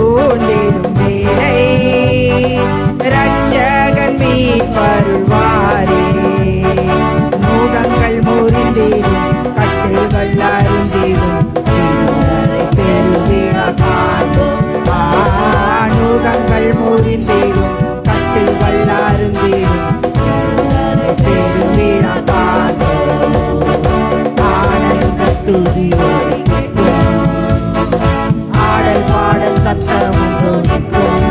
தூண்டிடும் வேலை ரட்சகன் மீட்பருள்வாரே. நுகங்கள் முறிந்திடும் கட்டுகள் அருந்திடும் விடுதலை பெருவிழ காண்போம். நுகங்கள் முறிந்திடும் கட்டுகள் அருந்திடும் விடுதலை பெருவிழ காண்போம். ஆனந்த துதி ஒலி கேட்போம். ஆடல் பாடல் சத்தமும் தொனிக்கும்.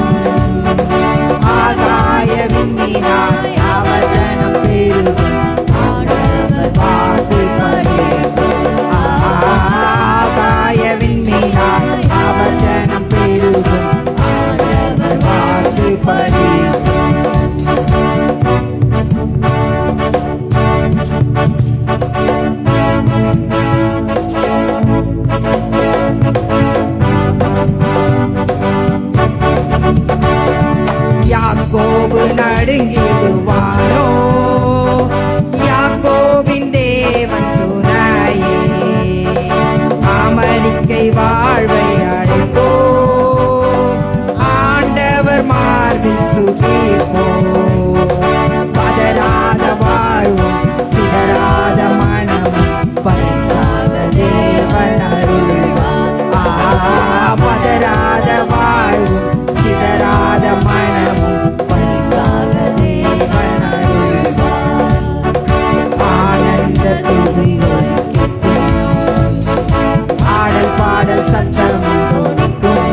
ஆகாய விண்மீனாய் அவசனம் பெருகும். ஆண்டவர் வாக்கு பலிக்கும். ஆகாய விண்மீனாய் அவசனம் பெருகும். ஆண்டவர் வாக்கு பலிக்கும். யாக்கோபு நடுங்கிடுவானோ, யாக்கோபின் தேவன் துணையே. அமெரிக்கை வாழ்வை அடைப்போ, ஆண்டவர் மார்பில் சுகிப்போ. பதறாத வாழ்வும் சிதறாத மனமும் பரிசாக தேவன் அருள்வார். பதறாத வாழ்வும் சிதறாத மனமும் பரிசாக தேவன் அருள்வார். ஆனந்த துதி ஒலி கேட்கும். ஆடல் பாடல் சத்தமும் தொனிக்கும்.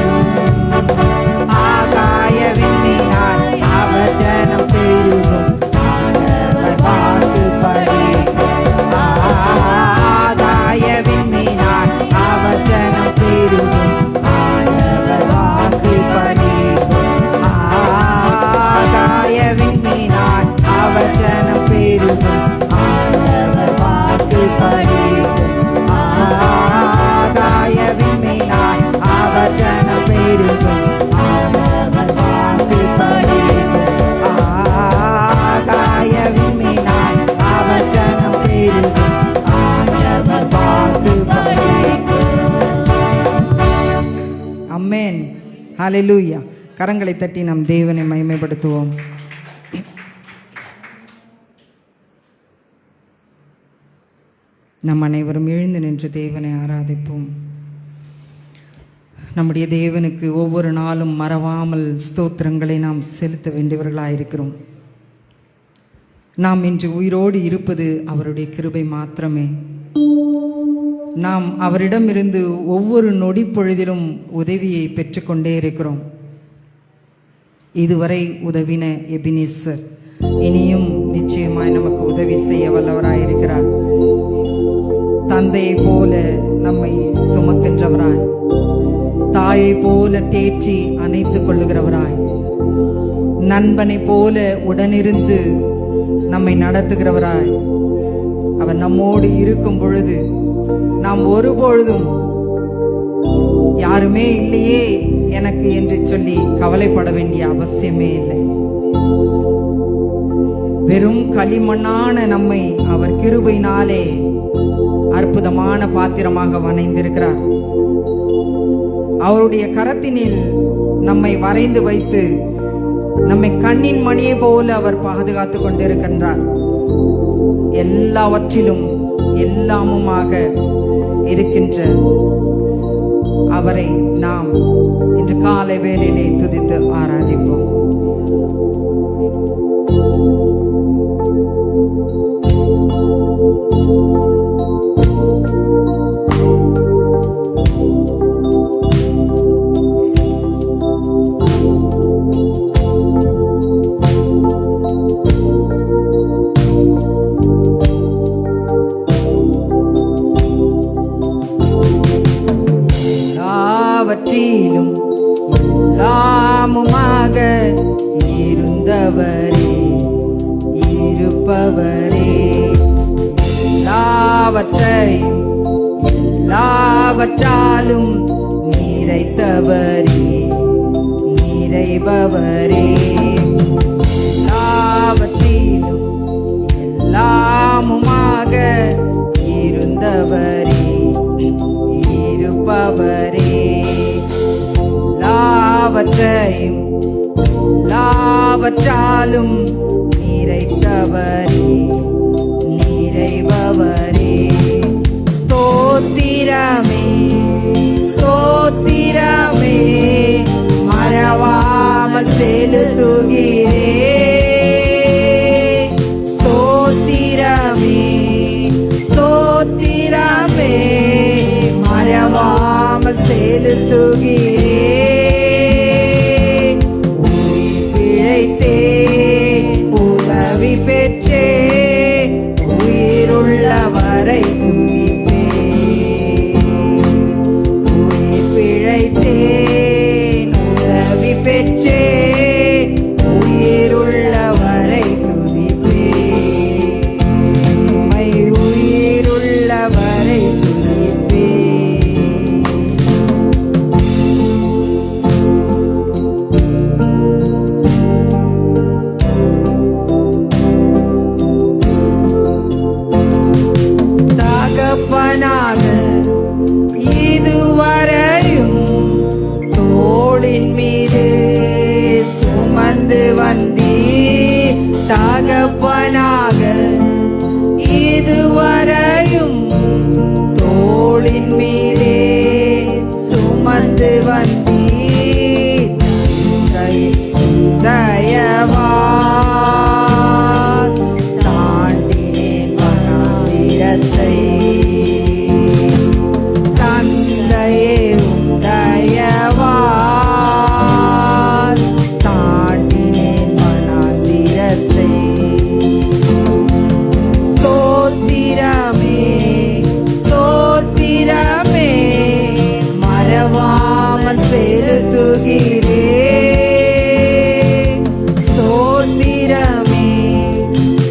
ஆகாய விண்மீனாய் அவர் ஜனம் பெருகும். ஆண்டவர் வாக்கு பலிக்கும். ஆகாய விண்மீனாய் அவர் ஜனம் பெருகும். ஆண்டவர் வாக்கு பலிக்கும். ஆகாய விண்மீனாய் அவர் ஜனம் பெருகும். ஆண்டவர் வாக்கு பலிக்கும். ஆகாய விண்மீனாய் அவர் ஜனம் பெருகும். ஆண்டவர் வாக்கு பலிக்கும். ஆகாய விண்மீனாய் அவர் ஜனம் பெருகும். ஆண்டவர் வாக்கு பலிக்கும். ஆமென். ஹல்லேலூயா. கரங்களை தட்டி நம் தேவனை மகிமைப்படுத்துவோம். நம் அனைவரும் எழுந்து நின்று தேவனை ஆராதிப்போம். நம்முடைய தேவனுக்கு ஒவ்வொரு நாளும் மறவாமல் ஸ்தோத்திரங்களை நாம் செலுத்த வேண்டியவர்களாயிருக்கிறோம். நாம் இன்று உயிரோடு இருப்பது அவருடைய கிருபை மாத்திரமே. நாம் அவரிடமிருந்து ஒவ்வொரு நொடி பொழுதிலும் உதவியை பெற்றுக்கொண்டே இருக்கிறோம். இதுவரை உதவின எபினேசர் இனியும் நிச்சயமாய் நமக்கு உதவி செய்ய வல்லவராயிருக்கிறார். தந்தையை போல நம்மை சுமக்கின்றவராய், தாயை போல தேற்றி அணைத்துக் கொள்ளுகிறவராய், நண்பனை போல உடனிருந்து நம்மை நடத்துகிறவராய் அவர் நம்மோடு இருக்கும் பொழுது நாம் ஒருபொழுதும் யாருமே இல்லையே எனக்கு என்று சொல்லி கவலைப்பட வேண்டிய அவசியமே இல்லை. வெறும் களிமண்ணான நம்மை அவர் கிருபையினாலே அற்புதமான பாத்திரமாக வணைந்திருக்கிறார். அவருடைய கரத்தினில் நம்மை வரைந்து வைத்து நம்மை கண்ணின் மணியை போல அவர் பாதுகாத்து கொண்டிருக்கின்றார். எல்லாவற்றிலும் எல்லாமுமாக இருக்கின்ற அவரை நாம் இன்று காலை வேளையிலே துதித்து ஆராதிப்போம். எல்லாவற்றிலும் எல்லாமுமாக இருந்தவரே, இருப்பவரே, எல்லாவற்றையும் எல்லாவற்றாலும் நிறைத்தவரே, நிறைபவரே, எல்லாவற்றிலும் எல்லாமுமாக இருந்தவரே, இருப்பவரே, எல்லாவற்றையும் எல்லாவற்றாலும் நிறைந்தவரே, நிறைபவரே. ஸ்தோத்திரமே, ஸ்தோத்திரமே, மறவாமல் செலுத்துகிறேன். ஸ்தோத்திரமே, ஸ்தோத்திரமே, மறவாமல் செலுத்துகிறேன். உயிர் பிழைத்தேன், உதவி பெற்றேன், உயிருள்ளவரை துதிப்பேன். உயிர் பிழைத்தேன், உதவி பெற்றேன், உயிருள்ளவரை துதிப்பேன். உம்மை உயிருள்ளவரை துதிப்பேன். தகப்பனாக இதுவரையும் தோளின் மீது சுமந்து வந்தீர். தகப்பனாக இதுவரையும் தோளின் மீது சுமந்து வந்தீர். தயவால் தாண்டினேன் வனாந்திரத்தை. தந்தையே உம் தயவால் தாண்டினேன் வனாந்திரத்தை. ஸ்தோத்திரமே, ஸ்தோத்திரமே, மறவாமல் செலுத்துகிறேன். ஸ்தோத்திரமே,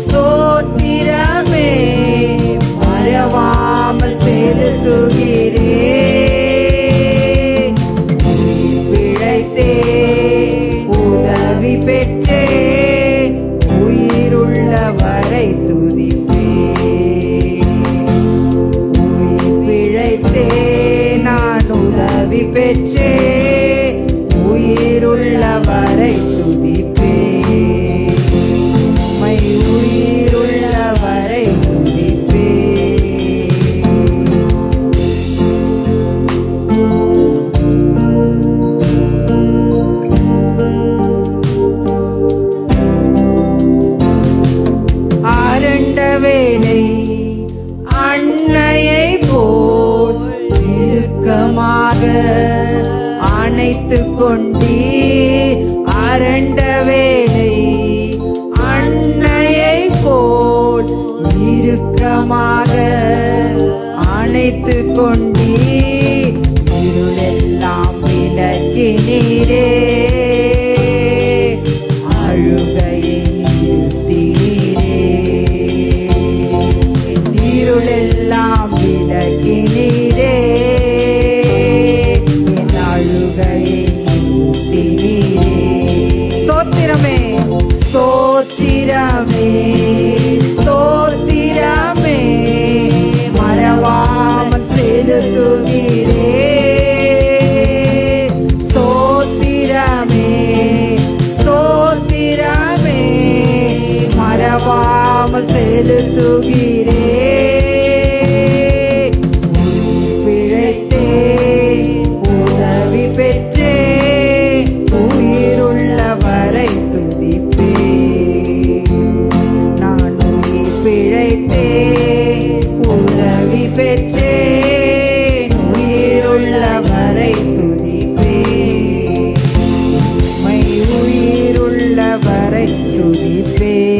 ஸ்தோத்திரமே, மறவாமல் செலுத்துகிறேன். உயிர் பிழைத்தேன், உதவி பெற்றேன், உயிருள்ளவரை துதிப்பேன். உயிர் பிழைத்தேன், நான் உதவி பெற்றேன், உயிருள்ளவரை துதிப்பேன். உம்மை உயிருள்ளவரை துதிப்பேன். அரண்ட வேளை அன்னையை போல் இறுக்கமாக அணைத்துக் கொண்டீர். அரண்ட வேளை அன்னையை போல் இறுக்கமாக அணைத்துக் கொண்டீர். இருளெல்லாம் விலக்கினீரே, அழுகையை நிறுத்தினீரே. இருளெல்லாம் விலக்கினீரே, என் அழுகையை நிறுத்தினீரே. ஸ்தோத்திரமே, ஸ்தோத்திரமே, ஸ்தோத்திரமே, மறவாமல் செலுத்துகிறேன். ஸ்தோத்திரமே, ஸ்தோத்திரமே, மறவாமல் செலுத்துகிறேன். உயிர் பிழைத்தேன், உதவி பெற்றேன், உயிருள்ளவரை துதிப்பேன். நான் உயிர் பிழைத்தேன், உதவி பெற்றேன், உயிருள்ளவரை துதிப்பேன். உம்மை உயிருள்ளவரை துதிப்பேன்.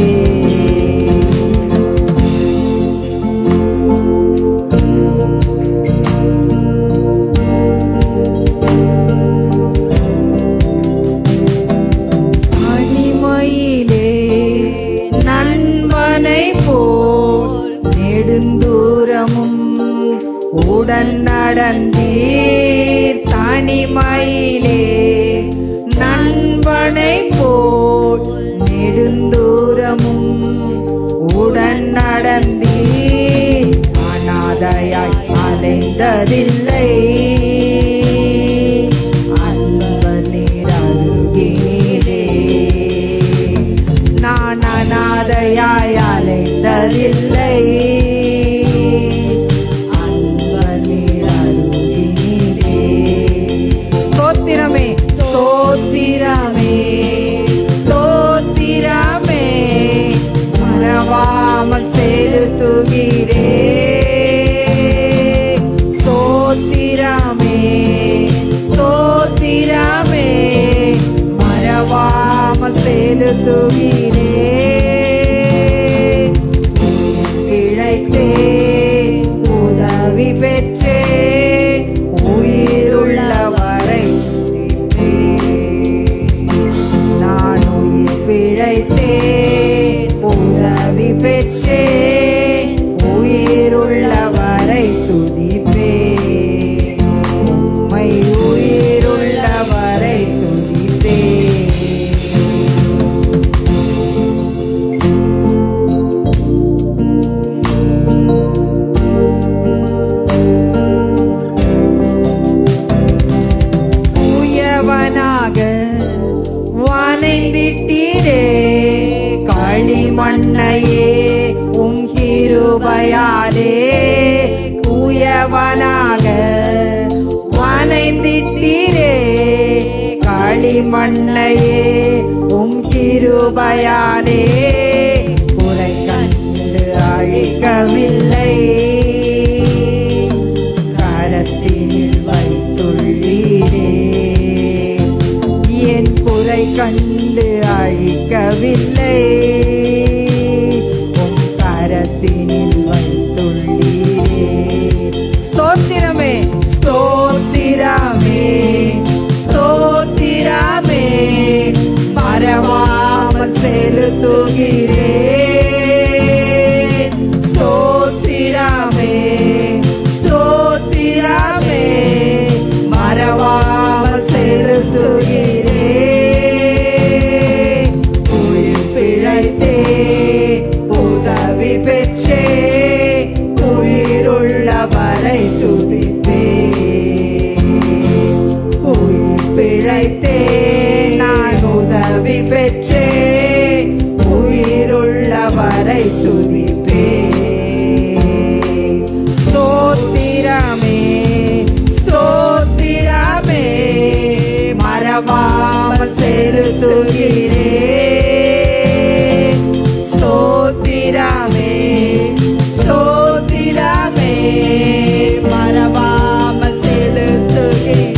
தனிமையிலே நண்பனை போல் நெடுந்தூரமும் உடன் நடந்தீர். தனிமையிலே நண்பனை போல் நெடுந்தூரமும் உடன் நடந்தீர். அநாதையாய் அலைந்ததில்லை, அன்பர் நீர் செலுத்துகிறேன். பிழைத்தேன், உதவி பெற்றேன், உயிருள்ளவரை துதிப்பேன். நான் உயிர் பிழைத்தேன், உதவி பெற்றேன், உயிருள்ளவரை துதிப்பேன். உம்மை உயிருள்ளவரை துதிப்பேன். தூயவனாக வனைந்திட்டீரே, களிமண்ணையே உம் கிருபையாலே. தூயவனாக வனைந்திட்டீரே, களிமண்ணையே உம் கிருபையாலே. குறை கண்டு அழிக்கவில்லை, கரத்தில் வைத்துள்ளீரே. என் குறை கண்டு அழிக்கவில்லை, உம் கரத்தினில் வைத்துள்ளீரே. ஸ்தோத்திரமே, ஸ்தோத்திரமே, ஸ்தோத்திரமே, மறவாமல் செலுத்துகிறேன். ஸ்தோத்திரமே, ஸ்தோத்திரமே, மறவாமல் செலுத்துகிறேன். உயிர் பிழைத்தேன், உதவி பெற்றேன், உயிருள்ளவரை துதிப்பேன். உயிர் பிழைத்தேன், நான் உதவி பெற்றேன், உயிருள்ளவரை துதிப்பேன். ஸ்தோத்திரமே, ஸ்தோத்திரமே, மறவாமல் செலுத்துகிறேன். ஸ்தோத்திரமே, ஸ்தோத்திரமே, மறவாமல் செலுத்துகிறேன்.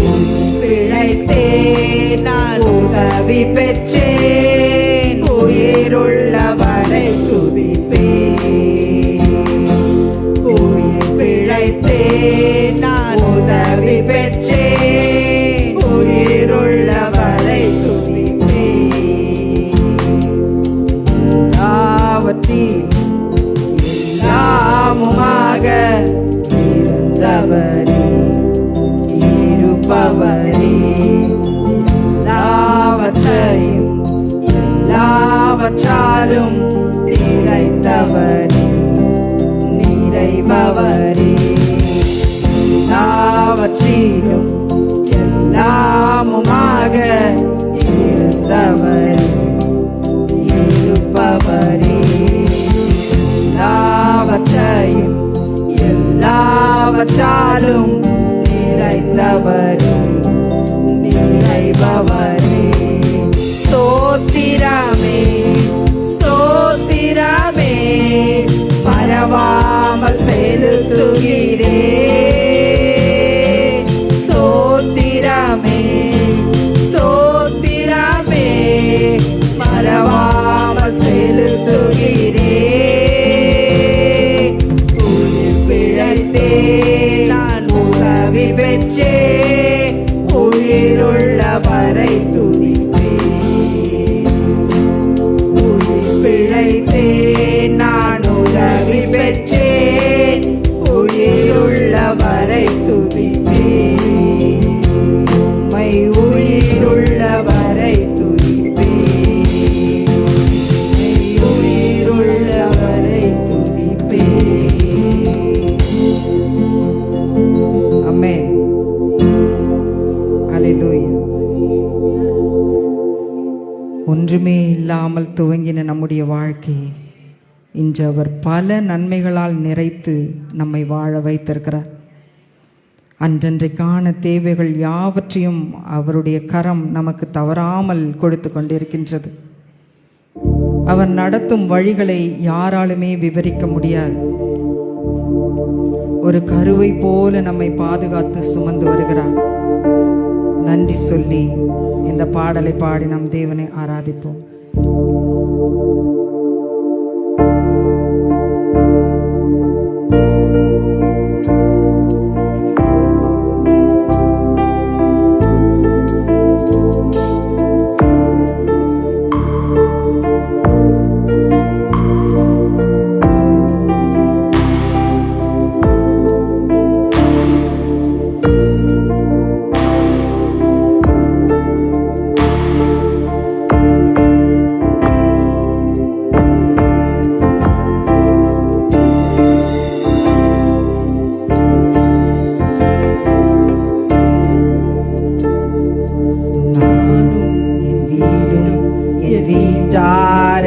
உயிர் பிழைத்தேன், நான் உதவி பெற்றேன், உயிருள்ளவரை துதிப்பேன். உயிர் பிழைத்தேன், நான் உதவி பெற்றேன், உயிருள்ளவரை துதிப்பேன். எல்லாவற்றிலும் எல்லாமுமாக இருந்தவரே, இருப்பவரே, எல்லாவற்றையும் எல்லாவற்றாலும் நிறைந்தவரே, நிறைபவரே. எல்லாவற்றிலும் எல்லாமுமாக இருந்தவரே, இருப்பவரே. எல்லாவற்றையும் எல்லாவற்றாலும் நிறைந்தவரே, நிறைபவரே. ஸ்தோத்திரமே, ஸ்தோத்திரமே, மறவாமல் செலுத்துகிறேன். ஸ்தோத்திரமே, ஸ்தோத்திரமே, மறவாமல் செலுத்துகிறேன். உயிர் பிழைத்தேன், நான் உதவி பெற்றேன், உயிருள்ளவரை துதிப்பேன். உயிர் பிழைத்தேன், நான் உதவி பெற்றேன், உயிருள்ளவரை துதிப்பேன். உம்மை உயிருள்ளவரை துதிப்பேன், உயிருள்ளவரை துதிப்பேன். ஆமென். அல்லேலூயா. ஒன்றுமே இல்லாமல் துவங்கின நம்முடைய வாழ்க்கை இன்று அவர் பல நன்மைகளால் நிறைத்து நம்மை வாழ வைத்திருக்கிறார். அன்றன்றைக்கான தேவைகள் யாவற்றையும் அவருடைய கரம் நமக்கு தவறாமல் கொடுத்து கொண்டிருக்கின்றது. அவர் நடத்தும் வழிகளை யாராலுமே விவரிக்க முடியாது. ஒரு கருவை போல நம்மை பாதுகாத்து சுமந்து வருகிறார். நன்றி சொல்லி இந்த பாடலை பாடி நம் தேவனை ஆராதிப்போம்.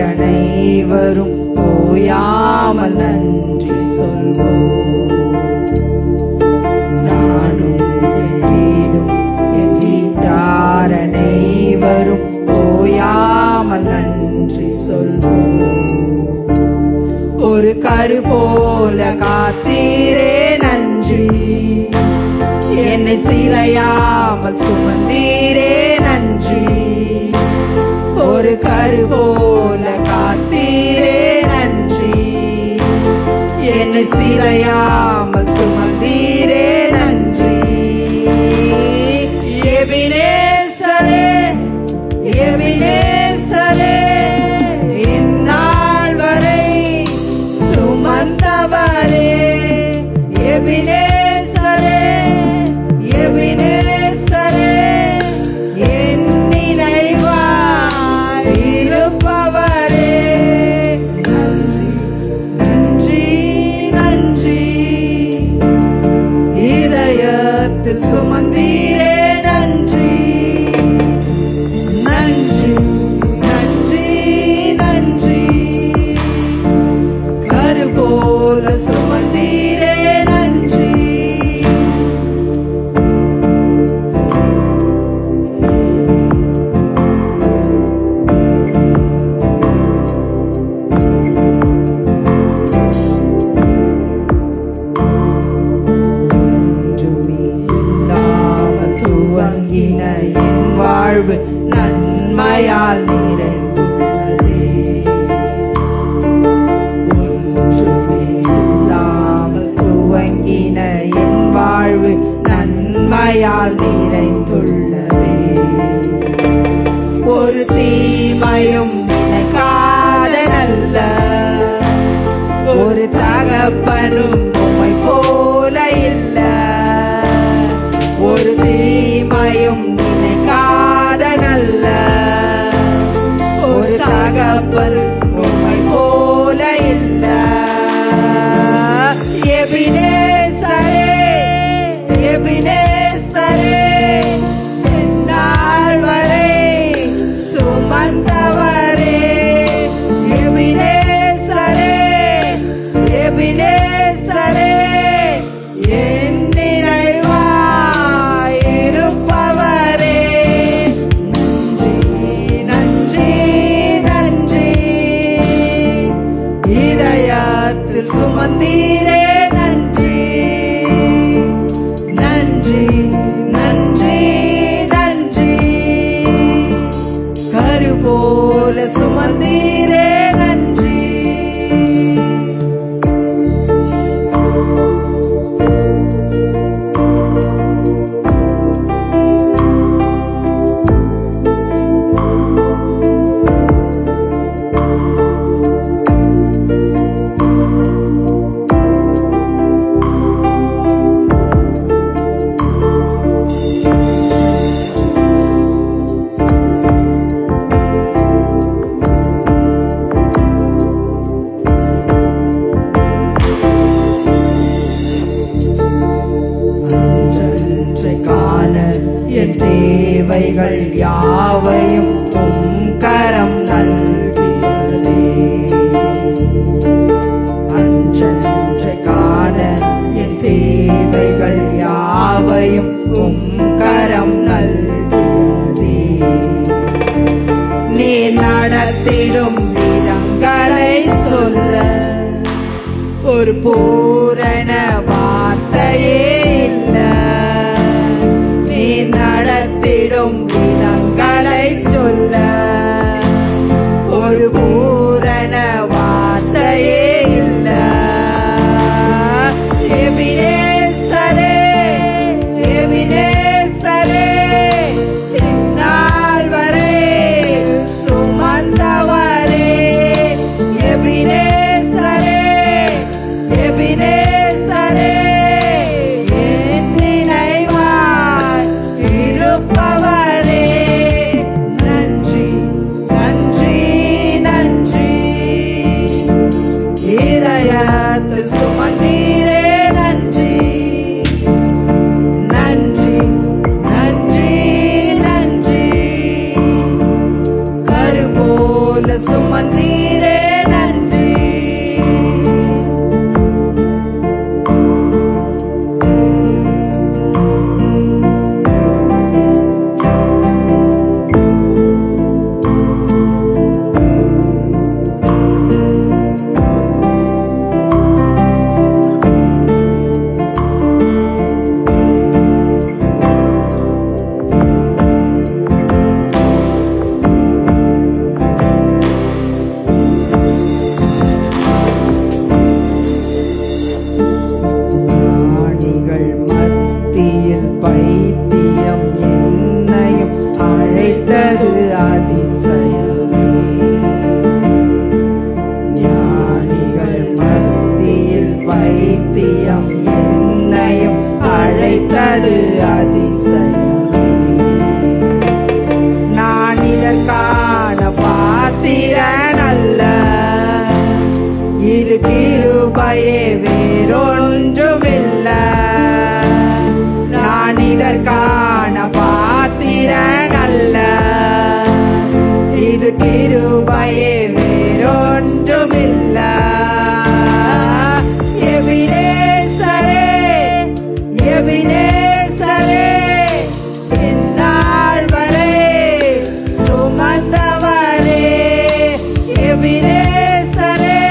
அனைவரும் ஓயாமல் நன்றி சொல்வோம். நானும் என் வீடும் என் வீட்டார் அனைவரும் ஓயாமல் நன்றி சொல்வோம். ஒரு கரு போல காத்தீரே நன்றி, என்னை சிறையாமல் சுமந்தீரே நன்றி. ஒரு கரு போல காத்தீரே நன்றி, என்னை சிறையாமல் சுமந்தீரே நன்றி. எபினேசரே எபினேசரே, இந்நாள் வரை சுமந்தவரே. எபினேசரே எபினேசரே, என் நினைவாய் இருப்பவரே. நன்றி நன்றி நன்றி, இதயத்தில் சுமந்தீரே நன்றி. நன்றி நன்றி நன்றி, கரு போல சுமந்தீரே நன்றி. இல்லாமல் துவங்கின என் வாழ்வு நன்மையால் நிறைந்துள்ளதே. ஒன்றுமே இல்லாமல் துவங்கின என் வாழ்வு நன்மையால் நிறைந்துள்ளதே. ஒரு தீமையும் நினைக்காத நல்ல ஒரு தகப்பனும் உம்மை போல இல்ல. ஒரு தீமையும் நினைக்காத நல்ல ஒரு தகப்பனும் உம்மை போல இல்ல. எபினேசரே எபினேசரே, எந்நாள் வரை சுமந்தவரே. எபினேசரே எபினேசரே, என் நினைவாய் இருப்பவரே. நன்றி நன்றி நன்றி, இதயத்தில் சுமந்தீரே நன்றி. நன்றி நன்றி நன்றி, கரு போல சுமந்தீரே நன்றி. என் தேவைகள் யாவையும் உம் கரம் நல்கியதே. அன்றன்றை காண என் தேவைகள் யாவையும் உம் கரம் நல்கியதே. நீ நடத்திடும் விதங்களை சொல்ல ஒரு பூரண வார்த்தையே இல்ல. நீ நடத்திடும் விதங்களை இருப்பவரே. நன்றி நன்றி நன்றி. இதயத்தில் சுமந்தீரே நன்றி. நன்றி நன்றி நன்றி. கரு போல சுமந்தீரே நன்றி. ஞானிகள் மத்தியில் பைத்தியம் என்னையும் அழைத்தது அதிசயமே. ஞானிகள் மத்தியில் பைத்தியம் என்னையும் அழைத்தது அதிசயமே. நான் இதற்கான பாத்திரன் அல்ல, இது கிருபையே வேறொன்றுமில்ல. நான் இதற்கான பாத்திரன் அல்ல, இது கிருபையே வேறொன்றுமில்ல. எபினேசரே எபினேசரே, இந்நாள் வரை சுமந்தவரே. எபினேசரே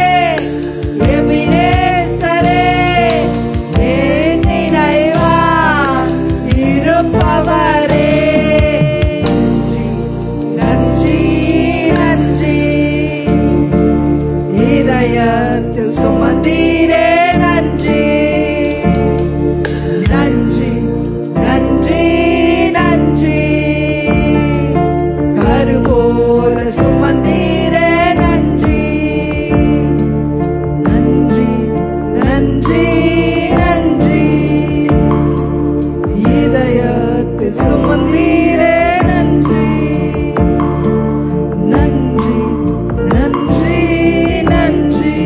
எபினேசரே, என் நினைவாய் இருப்பவரே. நன்றி நன்றி. இதயத்தில் சுமந்தீரே நன்றி. நன்றி நன்றி நன்றி. கரு போல சுமந்தீரே நன்றி. நன்றி நன்றி நன்றி. இதயத்தில் சுமந்தீரே நன்றி. நன்றி நன்றி நன்றி.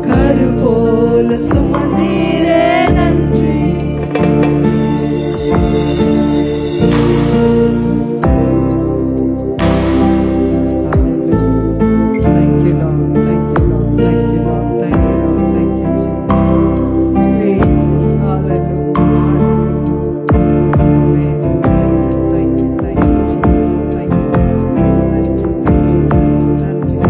கரு போல சுமந்தீரே நன்றி. Thank you, Lord. Thank you, Lord. Thank you, Lord. Thank you, Lord. Thank you, Jesus. Praise. Hallelujah. Amen. Thank you, thank you, Jesus. Thank you, Jesus. Thank you,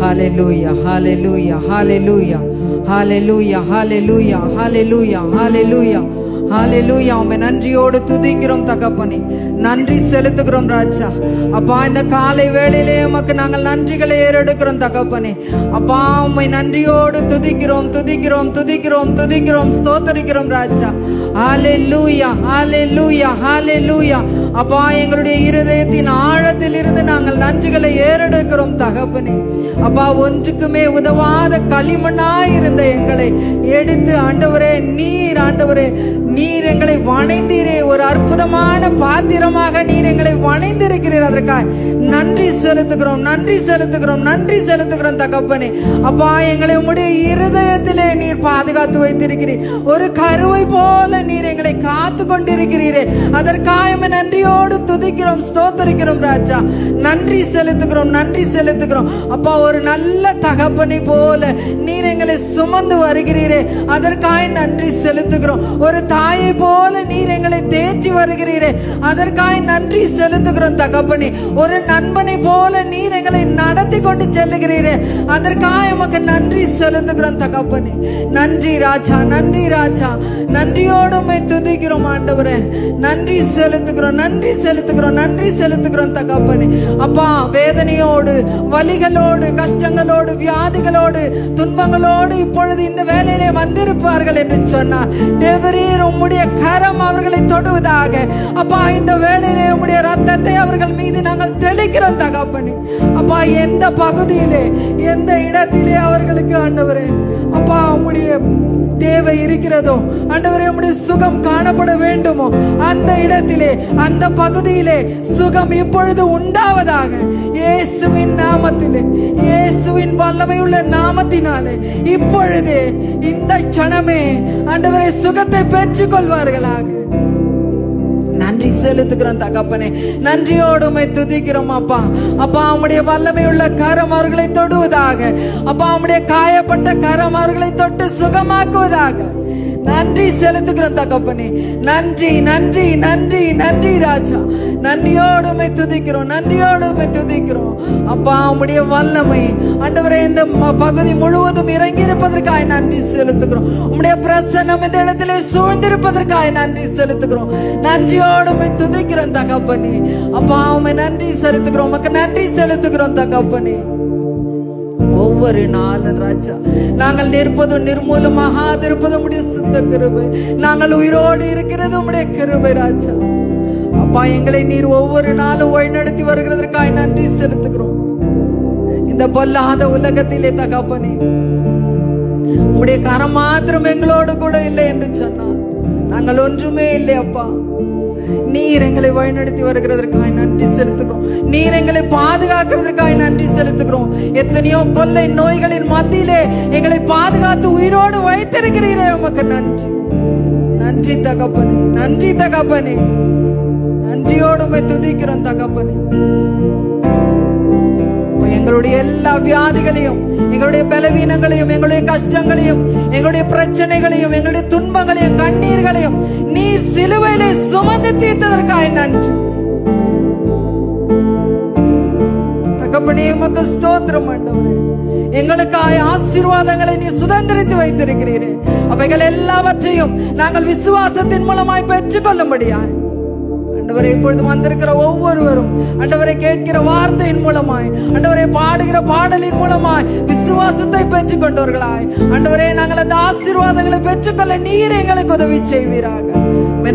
Hallelujah, hallelujah, hallelujah, hallelujah, hallelujah, hallelujah, hallelujah, hallelujah. உம்மை நன்றியோடு துதிக்கிறோம் தகப்பனே, நன்றி செலுத்துகிறோம் ராஜா. அப்பா, இந்த காலை வேளையிலே உமக்கு நாங்கள் நன்றிகளை ஏறெடுக்கிறோம் தகப்பனே. அப்பா, உம்மை நன்றியோடு துதிக்கிறோம் துதிக்கிறோம் துதிக்கிறோம் துதிக்கிறோம் ஸ்தோத்தரிக்கிறோம் ராஜா. ஹalleluya, hallelujah, hallelujah. அப்பா, எங்களுடைய இருதயத்தின் ஆழத்தில் இருந்து நாங்கள் நன்றிகளை ஏறெடுக்கிறோம் தகப்பனே. அப்பா, ஒன்றுக்குமே உதவாத களிமண்ணாய் இருந்த எங்களை எடுத்து ஆண்டவரே, ஆண்டவரே நீர் எங்களை வணைந்தீரே. ஒரு அற்புதமான பாத்திரமாக நீர் எங்களை வணைந்திருக்கிறீர். அதற்காக நன்றி செலுத்துகிறோம் நன்றி செலுத்துகிறோம் நன்றி செலுத்துகிறோம் தகப்பனே. அப்பா, எங்களை உம்முடைய இருதயத்திலே நீர் பாதுகாத்து வைத்திருக்கிறீர். ஒரு கருவை போல நீர் எங்களை காத்து கொண்டிருக்கிறீரே. அதற்காக நன்றியோடு துதிக்கிறோம் ஸ்தோத்தரிக்கிறோம் ராஜா. நன்றி செலுத்துகிறோம் நன்றி செலுத்துகிறோம். அப்பா, ஒரு நல்ல தகப்பனை போல நீர் எங்களை சுமந்து வருகிறீரே. அதற்காக நன்றி செலுத்துகிறோம். ஒரு தாயை போல நீர் எங்களை தேற்றி வருகிறீரே, அதற்காய் நன்றி செலுத்துகிறோம் தகப்பனே. ஒரு நண்பனை போல நீர் எங்களை நடத்தி கொண்டு செல்லுகிறீரே, அதற்காக உமக்கு நன்றி செலுத்துகிறோம் தகப்பனே. நன்றி ராஜா, நன்றி ராஜா. நன்றியோடு உம்மை துதிக்கிறோம் ஆண்டவரே. நன்றி செலுத்துகிறோம், நன்றி செலுத்துகிறோம், நன்றி செலுத்துகிறோம் தகப்பனே. அப்பா, வேதனையோடு, வலிகளோடு, கஷ்டங்களோடு, வியாதிகளோடு, துன்பங்களோடு இப்பொழுது இந்த வேலையிலே வந்திருப்பார்கள் என்று சொன்னார். தேவரீர் உம்முடைய கரம் அவர்களை தொடுவதாக. அப்பா, இந்த வேலையிலே உம்முடைய ரத்தத்தை அவர்கள் மீது நாங்கள் தெளிக்கிறோம் தகப்பனே. அப்பா, எந்த பகுதியிலே, எந்த இடத்திலே அவர்களுக்கு ஆண்டவரே அப்பா உம்முடைய தேவை இருக்கிறதோ ஆண்டவரே, உம்முடைய சுகம் காணப்பட வேண்டுமோ அந்த இடத்திலே, அந்த பகுதியிலே சுகம் இப்பொழுது உண்டாவதாக. இயேசுவின் நாமத்திலே, இயேசுவின் வல்லமையுள்ள நாமத்தினாலே இப்பொழுதே இந்த க்ஷணமே ஆண்டவரே சுகத்தை பெற்றுக் கொள்வார்களாக. நன்றி செலுத்துகிறோம் தகப்பனே. நன்றியோடு உம்மை துதிக்கிறோம் அப்பா. அப்பா, உம்முடைய வல்லமையுள்ள கரம் அவர்களை தொடுவதாக. அப்பா, உம்முடைய காயப்பட்ட கரம் அவர்களை தொட்டு சுகமாக்குவதாக. நன்றி செலுத்துகிறோம் தகப்பனே. நன்றி, நன்றி, நன்றி, நன்றி ராஜா. நன்றியோடு உம்மை துதிக்கிறோம், நன்றியோடு உம்மை துதிக்கிறோம் அப்பா. உம்முடைய வல்லமை ஆண்டவரே இந்த பகுதி முழுவதும் இறங்கி இருப்பதற்காக நன்றி செலுத்துகிறோம். உம்முடைய பிரசன்னம் இந்த இடத்திலே சூழ்ந்திருப்பதற்காக நன்றி செலுத்துகிறோம். நன்றியோடு உம்மை துதிக்கிறோம் தகப்பனே. அப்பா, உம்மை நன்றி செலுத்துகிறோம், உமக்கு நன்றி செலுத்துகிறோம் தகப்பனே. ஒவ்வொரு நாளும் ராஜா நாங்கள் நிற்பதும் நிர்மூலமாகாதிருப்பதும் உடைய சுத்த கிருபை. நாங்கள் உயிரோடு இருக்கிறது உடைய கிருபை ராஜா. அப்பா, எங்களை நீர் ஒவ்வொரு நாளும் வழிநடத்தி வருகிறதற்காக நன்றி செலுத்துகிறோம். இந்த பொல்லாத உலகத்திலே தகப்பனே, உடைய கரம் மாத்திரம் எங்களோடு கூட இல்லை என்று சொன்னார். நாங்கள் ஒன்றுமே இல்லை அப்பா. நீர் எங்களை வழிநடத்தி வருகிறதற்காக நன்றி செலுத்துகிறோம். நீர் எங்களை பாதுகாக்கிறதற்காக நன்றி செலுத்துகிறோம். எத்தனையோ கொள்ளை நோய்களின் மத்தியிலே எங்களை பாதுகாத்து உயிரோடு வைத்திருக்கிறீரே, உமக்கு நன்றி. நன்றி தகப்பனே, நன்றி தகப்பனே. நன்றியோடு உம்மை துதிக்கிறோம் தகப்பனே. எங்களுடைய எல்லா வியாதிகளையும், எங்களுடைய பலவீனங்களையும், எங்களுடைய கஷ்டங்களையும், எங்களுடைய பிரச்சனைகளையும், எங்களுடைய துன்பங்களையும், கண்ணீர்களையும் நீர் சிலுவையிலே சுமந்து தீர்த்ததற்காக நன்றி தகப்பனே. உமக்கு ஸ்தோத்திரம் ஆண்டவரே. எங்களுக்காக ஆசீர்வாதங்களை நீ சுதந்திரித்து வைத்திருக்கிறீரே. அவைகள் எல்லாவற்றையும் நாங்கள் விசுவாசத்தின் மூலமாய் பெற்றுக்கொள்ளும்படியாய் ஆண்டவரே, இப்பொழுது வந்திருக்கிற ஒவ்வொருவரும் ஆண்டவரை கேட்கிற வார்த்தையின் மூலமாய், ஆண்டவரை பாடுகிற பாடலின் மூலமாய் விசுவாசத்தை பெற்றுக் கொண்டவர்களாய் ஆண்டவரே நாங்கள் அந்த ஆசீர்வாதங்களை பெற்றுக்கொள்ள நீர் எங்களுக்கு உதவி செய்வீராக.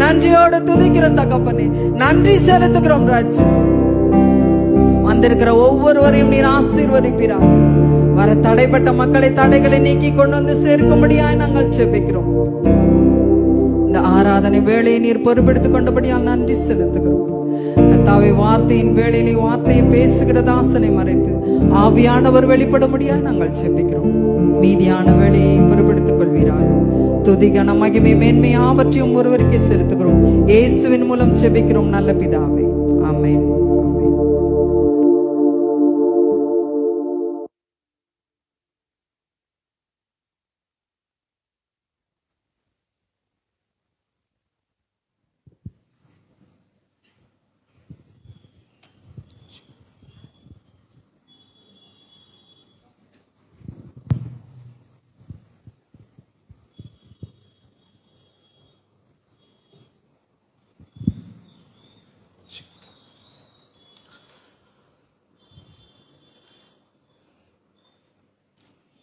நன்றியோடு துதிக்கிறோம் தகப்பனே. நன்றி செலுத்துகிறோம் ராஜா. வந்திருக்கிற ஒவ்வொருவரையும் நீர் ஆசீர்வதிப்பீராக. வர தடைப்பட்ட மக்களை தடைகளை நீக்கி கொண்டு வந்து சேர்க்கும்படியாய் நாங்கள் செபிக்கிறோம். ஆராதனை வேளையை நீர் பொறுப்பெடுத்துக் கொண்டபடியால் நன்றி செலுத்துகிறோம். கர்த்தாவே, வார்த்தையின் வேளையிலே வார்த்தையை பேசுகிற தாசனை மறைத்து ஆவியானவர் வெளிப்பட முடியாது நாங்கள் செபிக்கிறோம். மீதியான வேளையை பொறுப்பெடுத்துக் கொள்வீராக. துதி, கன, மகிமை, மேன்மை யாவற்றையும் ஒருவருக்கே செலுத்துகிறோம். இயேசுவின் மூலம் செபிக்கிறோம் நல்ல பிதாவே, ஆமென்.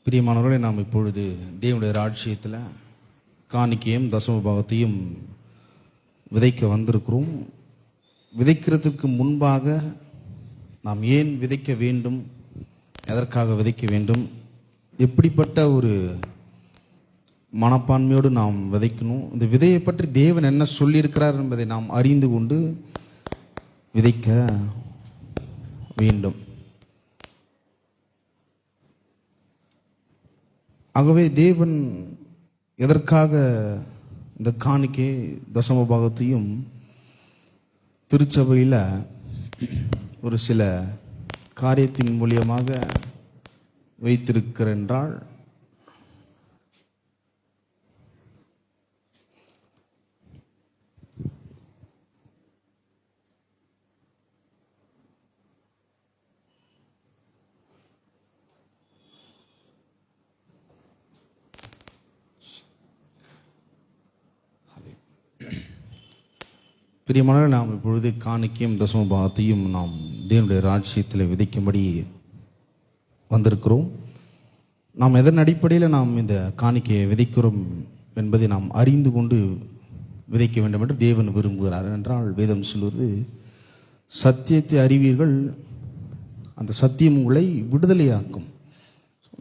பிரியமானவர்களே, நாம் இப்பொழுது தேவனுடைய ராஜ்யத்தில் காணிக்கையும் தசம பாகத்தையும் விதைக்க வந்திருக்கிறோம். விதைக்கிறதுக்கு முன்பாக நாம் ஏன் விதைக்க வேண்டும், எதற்காக விதைக்க வேண்டும், எப்படிப்பட்ட ஒரு மனப்பான்மையோடு நாம் விதைக்கணும், இந்த விதையை பற்றி தேவன் என்ன சொல்லியிருக்கிறார் என்பதை நாம் அறிந்து கொண்டு விதைக்க வேண்டும். ஆகவே தேவன் எதற்காக இந்த காணிக்கை தசம பாகத்தையும் திருச்சபையில் ஒரு சில காரியத்தின் மூலியமாக வைத்திருக்கிறார் என்றால், பிரியமானவர்களே, நாம் இப்பொழுது காணிக்கையும் தசம பாகத்தையும் நாம் தேவனுடைய ராஜ்யத்தில் விதைக்கும்படி வந்திருக்கிறோம். நாம் எதன் அடிப்படையில் நாம் இந்த காணிக்கையை விதைக்கிறோம் என்பதை நாம் அறிந்து கொண்டு விதைக்க வேண்டும் என்று தேவன் விரும்புகிறார். என்றால் வேதம் சொல்வது, சத்தியத்தை அறிவீர்கள், அந்த சத்தியம் உங்களை விடுதலையாக்கும்.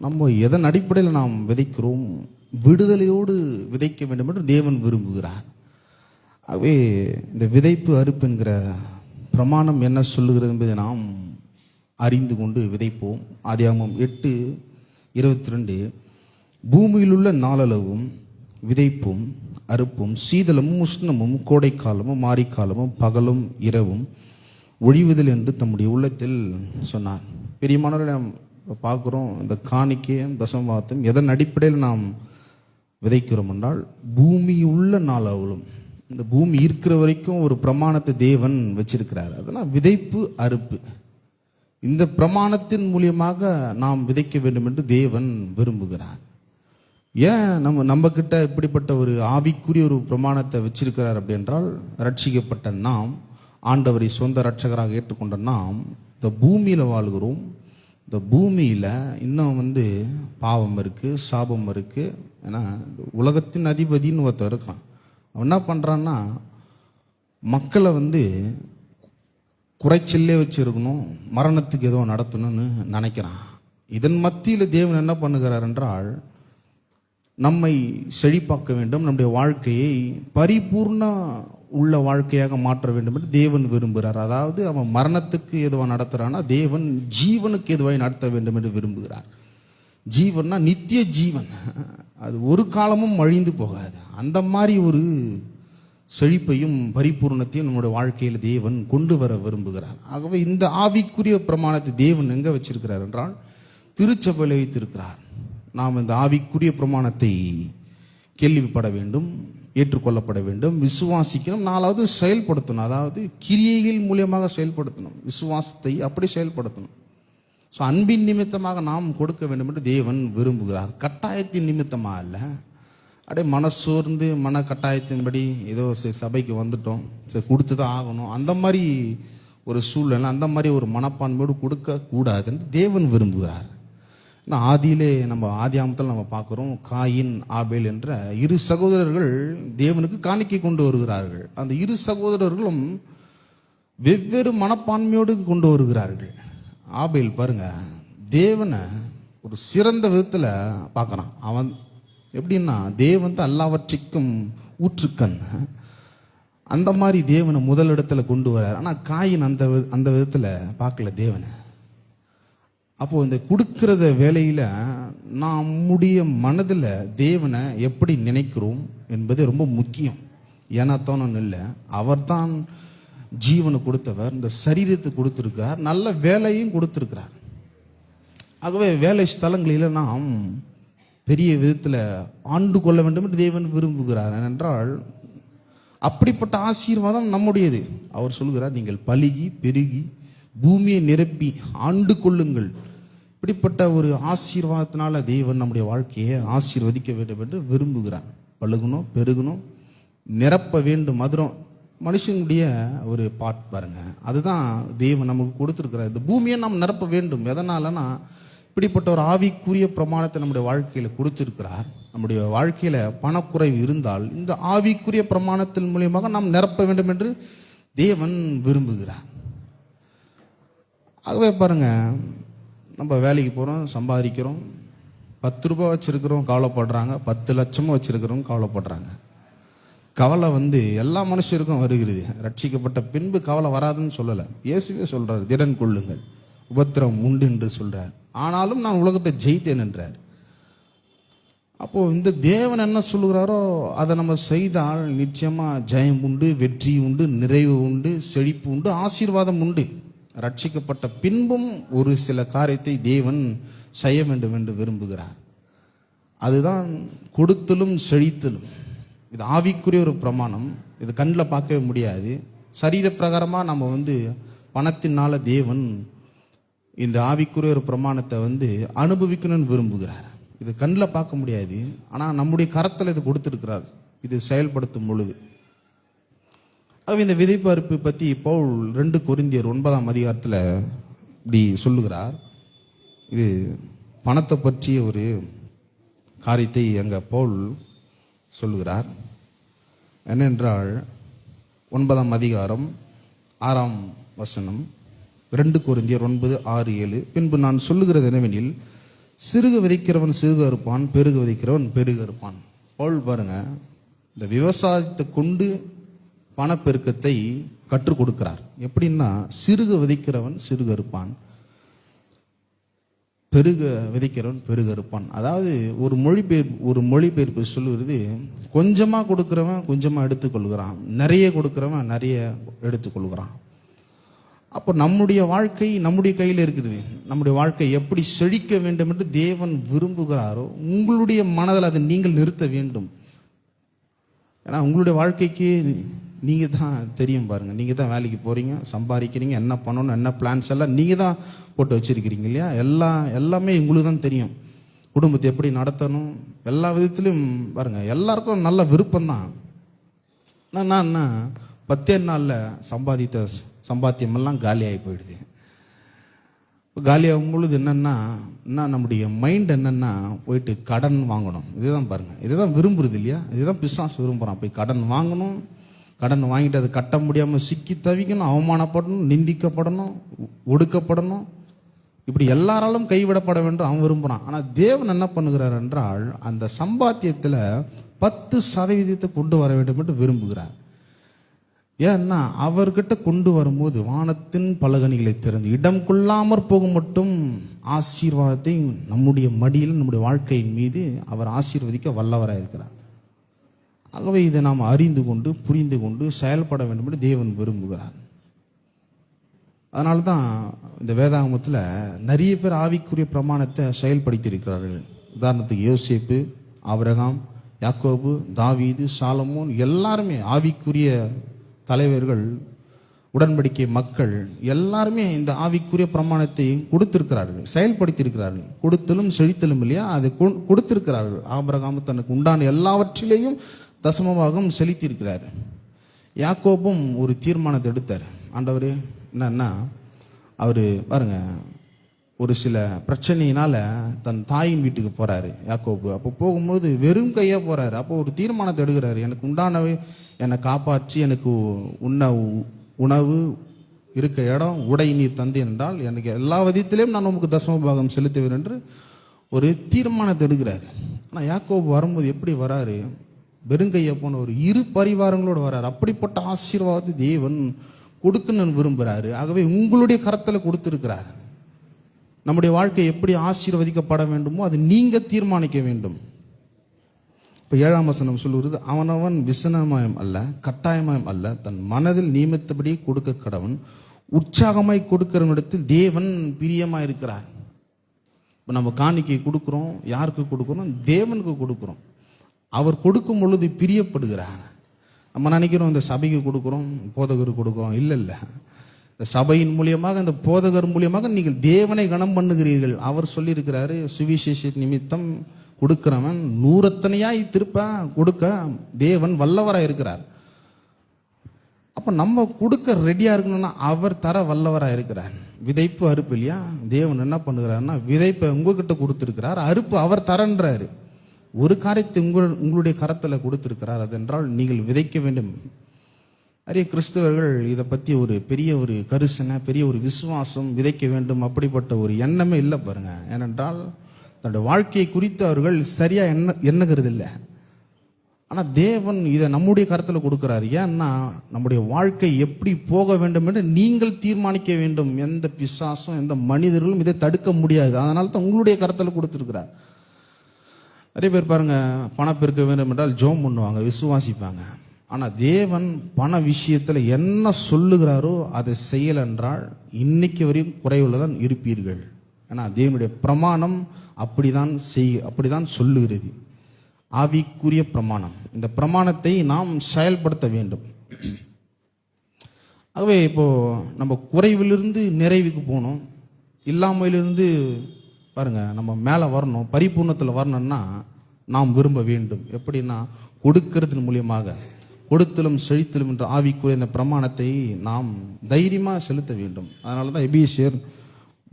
நம்ம எதன் அடிப்படையில் நாம் விதைக்கிறோம், விடுதலையோடு விதைக்க வேண்டும் என்று தேவன் விரும்புகிறார். ஆகவே இந்த விதைப்பு அறுப்பு என்கிற பிரமாணம் என்ன சொல்லுகிறது என்பதை நாம் அறிந்து கொண்டு விதைப்போம். ஆதியாகமம் 8:22, பூமியில் உள்ள நாளளவும் விதைப்பும் அறுப்பும் சீதளமும் உஷ்ணமும் கோடைக்காலமும் மாரிக்காலமும் பகலும் இரவும் ஒழிவுதல் என்று தம்முடைய உள்ளத்தில் சொன்னார். பெரியமானவர்களை நாம் பார்க்குறோம், இந்த காணிக்கையும் தசமபாகத்தையும் எதன் அடிப்படையில் நாம் விதைக்கிறோம் என்றால், பூமி உள்ள நாளளவும், இந்த பூமி இருக்கிற வரைக்கும் ஒரு பிரமாணத்தை தேவன் வச்சிருக்கிறார். அதனால் விதைப்பு அறுப்பு, இந்த பிரமாணத்தின் மூலியமாக நாம் விதைக்க வேண்டும் என்று தேவன் விரும்புகிறார். ஏன் நம்ம கிட்ட இப்படிப்பட்ட ஒரு ஆவிக்குரிய ஒரு பிரமாணத்தை வச்சிருக்கிறார் அப்படி என்றால், ரட்சிக்கப்பட்ட நாம், ஆண்டவரை சொந்த ரட்சகராக ஏற்றுக்கொண்ட நாம் இந்த பூமியில் வாழ்கிறோம். இந்த பூமியில் இன்னும் பாவம் இருக்குது, சாபம் இருக்குது. ஏன்னா உலகத்தின் அதிபதினு ஒருத்தர் இருக்கான். அவன் என்ன பண்ணுறான்னா, மக்களை குறைச்சல்லே வச்சுருக்கணும், மரணத்துக்கு ஏதோ நடத்தணும்னு நினைக்கிறான். இதன் மத்தியில் தேவன் என்ன பண்ணுகிறார் என்றால், நம்மை செழிப்பாக்க வேண்டும், நம்முடைய வாழ்க்கையை பரிபூர்ண உள்ள வாழ்க்கையாக மாற்ற வேண்டும் என்று தேவன் விரும்புகிறார். அதாவது அவன் மரணத்துக்கு எதுவாக நடத்துகிறான்னா, தேவன் ஜீவனுக்கு எதுவாக நடத்த வேண்டும் என்று விரும்புகிறார். ஜீவன்னா நித்திய ஜீவன், அது ஒரு காலமும் அழிந்து போகாது. அந்த மாதிரி ஒரு செழிப்பையும் பரிபூர்ணத்தையும் நம்முடைய வாழ்க்கையில் தேவன் கொண்டு வர விரும்புகிறார். ஆகவே இந்த ஆவிக்குரிய பிரமாணத்தை தேவன் எங்கே வச்சிருக்கிறார் என்றால், திருச்சபையில் வைத்திருக்கிறார். நாம் இந்த ஆவிக்குரிய பிரமாணத்தை கேள்விப்பட வேண்டும், ஏற்றுக்கொள்ளப்பட வேண்டும், விசுவாசிக்கணும், நாலாவது செயல்படுத்தணும். அதாவது கிரியைகள் மூலியமாக செயல்படுத்தணும், விசுவாசத்தை அப்படி செயல்படுத்தணும். ஸோ அன்பின் நிமித்தமாக நாம் கொடுக்க வேண்டும் என்று தேவன் விரும்புகிறார். கட்டாயத்தின் நிமித்தமாக இல்லை, அப்படியே மனசோர்ந்து மன கட்டாயத்தின்படி ஏதோ சபைக்கு வந்துட்டோம், சரி கொடுத்து தான் ஆகணும், அந்த மாதிரி ஒரு சூழ்நிலை, அந்த மாதிரி ஒரு மனப்பான்மையோடு கொடுக்க கூடாதுன்னு தேவன் விரும்புகிறார். ஆனால் ஆதியிலே நம்ம ஆதியாமத்தில் நம்ம பார்க்குறோம், காயின் ஆபேல் என்ற இரு சகோதரர்கள் தேவனுக்கு காணிக்கை கொண்டு வருகிறார்கள். அந்த இரு சகோதரர்களும் வெவ்வேறு மனப்பான்மையோடு கொண்டு வருகிறார்கள். ஆபேல் பாருங்க, தேவனை ஒரு சிறந்த விதத்தில் பார்க்குறான். அவன் எப்படின்னா, தேவன் தான் எல்லாவற்றிற்கும் ஊற்றுக்கண், அந்த மாதிரி தேவனை முதலிடத்தில் கொண்டு வர்றார். ஆனால் காயின் அந்த விதத்தில் பார்க்கல தேவனை. அப்போது இந்த கொடுக்கிறத வேலையில் நம்முடைய மனதில் தேவனை எப்படி நினைக்கிறோம் என்பது ரொம்ப முக்கியம். ஏன்னா தோணும் இல்லை, அவர் தான் ஜீவனை கொடுத்தவர், இந்த சரீரத்தை கொடுத்துருக்கிறார், நல்ல வேலையும் கொடுத்துருக்கிறார். ஆகவே வேலை ஸ்தலங்களில் நாம் பெரிய விதத்தில் ஆண்டு கொள்ள வேண்டும் என்று தேவன் விரும்புகிறார். ஏனென்றால் அப்படிப்பட்ட ஆசீர்வாதம் நம்முடையது. அவர் சொல்கிறார், நீங்கள் பலுகி பெருகி பூமியை நிரப்பி ஆண்டு கொள்ளுங்கள். இப்படிப்பட்ட ஒரு ஆசீர்வாதத்தினால தேவன் நம்முடைய வாழ்க்கையை ஆசீர்வதிக்க வேண்டும் என்று விரும்புகிறார். பழுகணும், பெருகணும், நிரப்ப வேண்டும். அதுவும் மனுஷனுடைய ஒரு பாட் பாருங்க, அதுதான் தேவன் நமக்கு கொடுத்துருக்கிறார். இந்த பூமியை நாம் நிரப்ப வேண்டும். எதனாலனா, இப்படிப்பட்ட ஒரு ஆவிக்குரிய பிரமாணத்தை நம்முடைய வாழ்க்கையில் கொடுத்திருக்கிறார். நம்முடைய வாழ்க்கையில் பணக்குறைவு இருந்தால் இந்த ஆவிக்குரிய பிரமாணத்தின் மூலியமாக நாம் நிரப்ப வேண்டும் என்று தேவன் விரும்புகிறார். ஆகவே பாருங்க, நம்ம வேலைக்கு போகிறோம், சம்பாதிக்கிறோம், 10 ரூபாய் வச்சுருக்கிறோம் கவலைப்படுறாங்க, 10 லட்சமும் வச்சுருக்கிறோம் கவலைப்படுறாங்க. கவலை எல்லா மனுஷருக்கும் வருகிறது. ரட்சிக்கப்பட்ட பின்பு கவலை வராதுன்னு சொல்லலை. இயேசுவே சொல்கிறார், திடன் கொள்ளுங்கள், உபத்திரம் உண்டு என்று சொல்கிறார். ஆனாலும் நான் உலகத்தை ஜெயித்தேன் என்றார். அப்போது இந்த தேவன் என்ன சொல்லுகிறாரோ அதை நம்ம செய்தால் நிச்சயமாக ஜெயம் உண்டு, வெற்றி உண்டு, நிறைவு உண்டு, செழிப்பு உண்டு, ஆசீர்வாதம் உண்டு. ரட்சிக்கப்பட்ட பின்பும் ஒரு சில காரியத்தை தேவன் செய்ய வேண்டும் என்று விரும்புகிறார். அதுதான் கொடுத்தலும் செழித்தலும். இது ஆவிக்குரிய ஒரு பிரமாணம். இது கண்ணில் பார்க்கவே முடியாது. சரீர பிரகாரமாக நம்ம பணத்தினால தேவன் இந்த ஆவிக்குரிய ஒரு பிரமாணத்தை அனுபவிக்கணும்னு விரும்புகிறார். இது கண்ணில் பார்க்க முடியாது, ஆனால் நம்முடைய கரத்தில் இது கொடுத்துருக்கிறார். இது செயல்படுத்தும் பொழுது ஆகவே இந்த விதைப்பு அறுப்பு பற்றி பவுல் 2 கொரிந்தியர் 9ஆம் அதிகாரத்தில் இப்படி சொல்லுகிறார். இது பணத்தை பற்றிய ஒரு காரியத்தை அங்கே பவுல் சொல்லுகிறார். என்னென்றால் 9ஆம் அதிகாரம் 6ஆம் வசனம், 2 கொரிந்தியர் 9, 6, 7. பின்பு நான் சொல்லுகிறது என்னவெனில், சிறுக விதைக்கிறவன் சிறுக இருப்பான், பெருக விதைக்கிறவன் பெருக இருப்பான். பவுல் பாருங்க, இந்த விவசாயத்தை கொண்டு பணப்பெருக்கத்தை கற்றுக் கொடுக்கிறார். எப்படின்னா, சிறுக விதைக்கிறவன் சிறுக இருப்பான், பெருக விதைக்கிறவன் பெருக இருப்பான். அதாவது ஒரு மொழிபெயர்ப்பு சொல்லுகிறது, கொஞ்சமாக கொடுக்கிறவன் கொஞ்சமாக எடுத்துக்கொள்கிறான், நிறைய கொடுக்கிறவன் நிறைய எடுத்துக்கொள்கிறான். அப்போ நம்முடைய வாழ்க்கை நம்முடைய கையில் இருக்கிறது. நம்முடைய வாழ்க்கை எப்படி செழிக்க வேண்டும் என்று தேவன் விரும்புகிறாரோ, உங்களுடைய மனதில் அதை நீங்கள் நிறுத்த வேண்டும். ஏன்னா உங்களுடைய வாழ்க்கைக்கு நீங்கள் தான் தெரியும் பாருங்கள். நீங்கள் தான் வேலைக்கு போகிறீங்க, சம்பாதிக்கிறீங்க, என்ன பண்ணணும், என்ன பிளான்ஸ் எல்லாம் நீங்கள் தான் போட்டு வச்சுருக்கிறீங்க இல்லையா? எல்லாமே உங்களுக்கு தான் தெரியும். குடும்பத்தை எப்படி நடத்தணும், எல்லா விதத்துலையும் பாருங்கள். எல்லாருக்கும் நல்ல விருப்பம்தான். நான் 10 நாளில் சம்பாத்தியமெல்லாம் காலியாகி போயிடுது. காலியாகும் பொழுது என்னென்னா நம்முடைய மைண்ட் என்னென்னா போயிட்டு கடன் வாங்கணும். இதுதான் பாருங்கள், இதுதான் விரும்புறது இல்லையா? இதுதான் பிசாசு விரும்புகிறான். போய் கடன் வாங்கணும், கடன் வாங்கிட்டு அதை கட்ட முடியாமல் சிக்கி தவிக்கணும், அவமானப்படணும், நிந்திக்கப்படணும், ஒடுக்கப்படணும், இப்படி எல்லாராலும் கைவிடப்பட வேண்டும் அவன் விரும்புகிறான். ஆனால் தேவன் என்ன பண்ணுகிறார் என்றால், அந்த சம்பாத்தியத்தில் 10% கொண்டு வர வேண்டும் என்று விரும்புகிறார். ஏன்னா அவர்கிட்ட கொண்டு வரும்போது வானத்தின் பலகணிகளை திறந்து இடம் கொள்ளாமற் போகும் மட்டும் ஆசீர்வாதத்தை நம்முடைய மடியில் நம்முடைய வாழ்க்கையின் மீது அவர் ஆசீர்வதிக்க வல்லவராக இருக்கிறார். ஆகவே இதை நாம் அறிந்து கொண்டு புரிந்து கொண்டு செயல்பட வேண்டும் என்று தேவன் விரும்புகிறார். அதனால தான் இந்த வேதாகமத்தில் நிறைய பேர் ஆவிக்குரிய பிரமாணத்தை செயல்படுத்தி இருக்கிறார்கள். உதாரணத்துக்கு யோசேப்பு, ஆபிரகாம், யாக்கோபு, தாவீது, சாலமோன், எல்லாருமே ஆவிக்குரிய தலைவர்கள், உடன்படிக்கை மக்கள் எல்லாருமே இந்த ஆவிக்குரிய பிரமாணத்தை கொடுத்திருக்கிறார்கள், செயல்படுத்தி இருக்கிறார்கள். கொடுத்தலும் செழித்தலும் இல்லையா, அதை கொடுத்திருக்கிறார்கள். ஆபிரகாம் தனக்கு உண்டான எல்லாவற்றிலேயும் தசமபாகம் செலுத்தி இருக்கிறார். யாக்கோபும் ஒரு தீர்மானத்தை எடுத்தார். ஆண்டவர் என்னன்னா, அவர் பாருங்க, ஒரு சில பிரச்சனையினால தன் தாயின் வீட்டுக்கு போறாரு யாக்கோபு. அப்போ போகும்போது வெறும் கையா போறாரு. அப்போ ஒரு தீர்மானத்தை எடுக்கிறாரு, எனக்கு உண்டானவை என்னை காப்பாற்றி எனக்கு உணவு, இருக்க இடம், உடை நீர் தந்தேன் என்றால் எனக்கு எல்லா விதத்திலையும் நான் உமக்கு தசமபாகம் செலுத்துவேன் என்று ஒரு தீர்மானத்தை எடுக்கிறாரு. ஆனால் யாக்கோபு வரும்போது எப்படி வராரு? வெறுங்கையா போன ஒரு 2 பரிவாரங்களோடு வராரு. அப்படிப்பட்ட ஆசீர்வாதத்தை தேவன் கொடுக்கணும்னு விரும்புகிறாரு. ஆகவே உங்களுடைய கரத்தில் கொடுத்திருக்கிறார். நம்முடைய வாழ்க்கை எப்படி ஆசீர்வதிக்கப்பட வேண்டுமோ அது நீங்க தீர்மானிக்க வேண்டும். இப்போ 7ஆம் வசனம் சொல்லுகிறது, அவனவன் விசனமயம் அல்ல, கட்டாயமயம் அல்ல, தன் மனதில் நியமித்தபடி கொடுக்க கடவன், உற்சாகமாய் கொடுக்கிறவனிடத்தில் தேவன் பிரியமாக இருக்கிறார். இப்போ நம்ம காணிக்கை கொடுக்குறோம், யாருக்கு கொடுக்குறோம்? தேவனுக்கு கொடுக்குறோம். அவர் கொடுக்கும் பொழுது பிரியப்படுகிறார். நம்ம நினைக்கிறோம் இந்த சபைக்கு கொடுக்குறோம், போதகருக்கு கொடுக்குறோம். இல்லை, இந்த சபையின் மூலியமாக, இந்த போதகர் மூலியமாக நீங்கள் தேவனை கனம் பண்ணுகிறீர்கள். அவர் சொல்லியிருக்கிறாரு, சுவிசேஷ நிமித்தம் கொடுக்கிறவன் 100 திருப்ப கொடுக்க தேவன் வல்லவராக இருக்கிறார். அப்போ நம்ம கொடுக்க ரெடியாக இருக்கணும்னா அவர் தர வல்லவராக இருக்கிறார். விதைப்பு அறுப்பு இல்லையா? தேவன் என்ன பண்ணுகிறாருன்னா, விதைப்பை உங்ககிட்ட கொடுத்துருக்கிறார், அறுப்பு அவர் தரன்றாரு. ஒரு காரியத்தை உங்களுடைய கரத்தில் கொடுத்திருக்கிறார், அதென்றால் நீங்கள் விதைக்க வேண்டும். நிறைய கிறிஸ்தவர்கள் இதை பற்றி ஒரு பெரிய ஒரு கரிசனை, பெரிய ஒரு விசுவாசம், விதைக்க வேண்டும் அப்படிப்பட்ட ஒரு எண்ணமே இல்லை பாருங்க. ஏனென்றால் தன்னுடைய வாழ்க்கையை குறித்து அவர்கள் சரியா எண்ணுகிறது இல்லை. ஆனால் தேவன் இதை நம்முடைய கரத்தில் கொடுக்கிறார். ஏன்னா நம்முடைய வாழ்க்கை எப்படி போக வேண்டும் என்று நீங்கள் தீர்மானிக்க வேண்டும். எந்த பிசாசும் எந்த மனிதர்களும் இதை தடுக்க முடியாது. அதனால தான் உங்களுடைய கரத்தில் கொடுத்துருக்கிறார். நிறைய பேர் பாருங்க, பணப்பெருக்க வேண்டும் என்றால் ஜெபம் பண்ணுவாங்க, விசுவாசிப்பாங்க. ஆனால் தேவன் பண விஷயத்தில் என்ன சொல்லுகிறாரோ அதை செய்யலை என்றால் இன்னைக்கு வரையும் குறைவுள்ளதான் இருப்பீர்கள். ஏன்னா தேவனுடைய பிரமாணம் அப்படிதான் சொல்லுகிறது. ஆவிக்குரிய பிரமாணம். இந்த பிரமாணத்தை நாம் செயல்படுத்த வேண்டும். ஆகவே இப்போ நம்ம குறைவிலிருந்து நிறைவுக்கு போகணும், இல்லாமையிலிருந்து பாருங்க நம்ம மேலே வரணும், பரிபூர்ணத்தில் வரணும்னா நாம் விரும்ப வேண்டும். எப்படின்னா கொடுக்கறதன் மூலியமாக. கொடுத்தலும் செழித்தலும் என்ற ஆவிக்குரிய இந்த பிரமாணத்தை நாம் தைரியமாக செலுத்த வேண்டும். அதனால தான் எபேசியர்